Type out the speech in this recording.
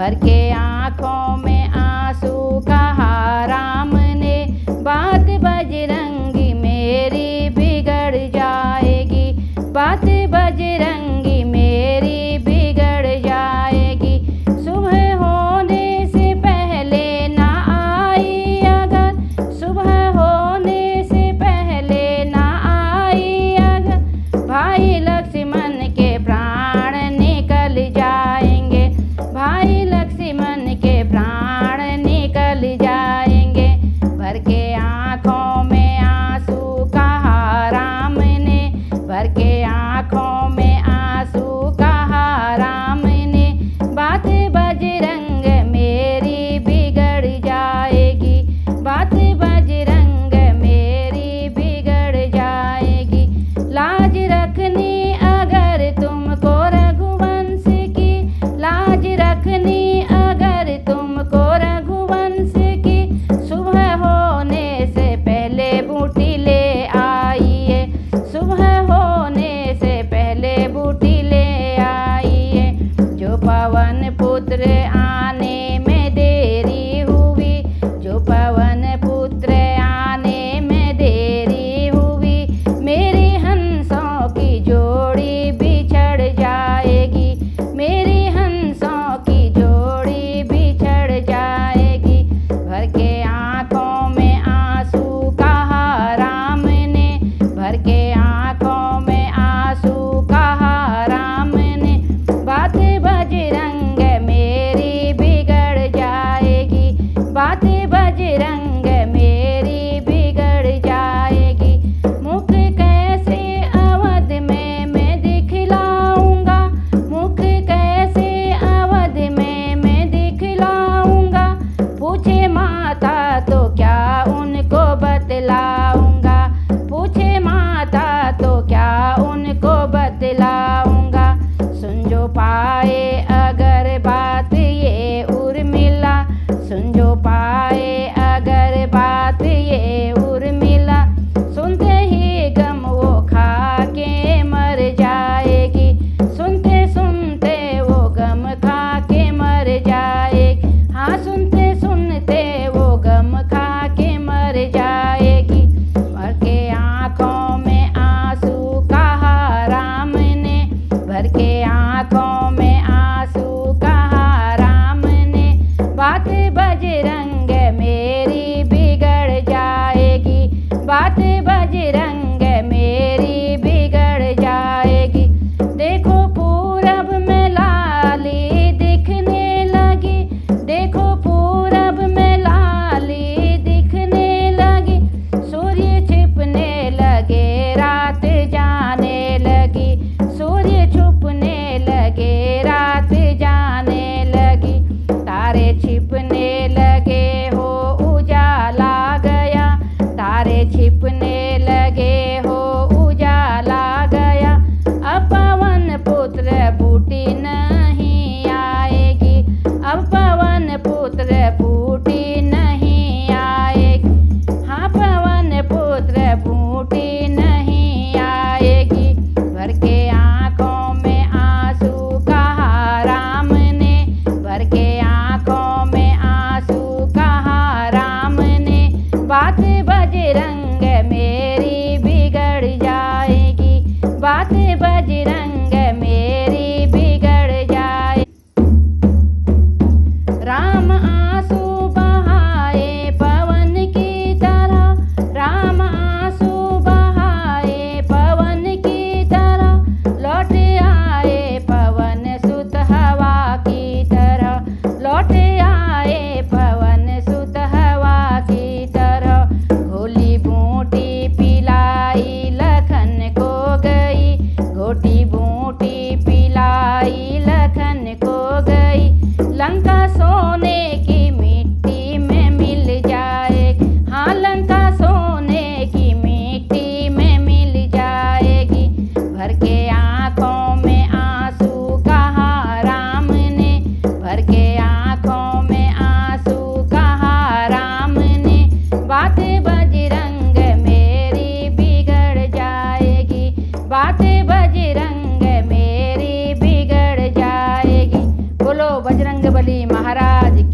भर के आँखों में आंसू कहा राम ने, बात बजरंगी मेरी बिगड़ जाएगी, बात बजरंगी मेरी बिगड़ जाएगी। सुबह होने से पहले ना आई अगर, सुबह होने से पहले ना आई अगर, भाई लक्ष्मण के प्राण निकल जाएंगे, भाई लक्ष्मण के प्राण निकल जाएंगे। भर के आँखों में आंसू कहा राम ने, भर के आँखों में बजरंग बली महाराज की।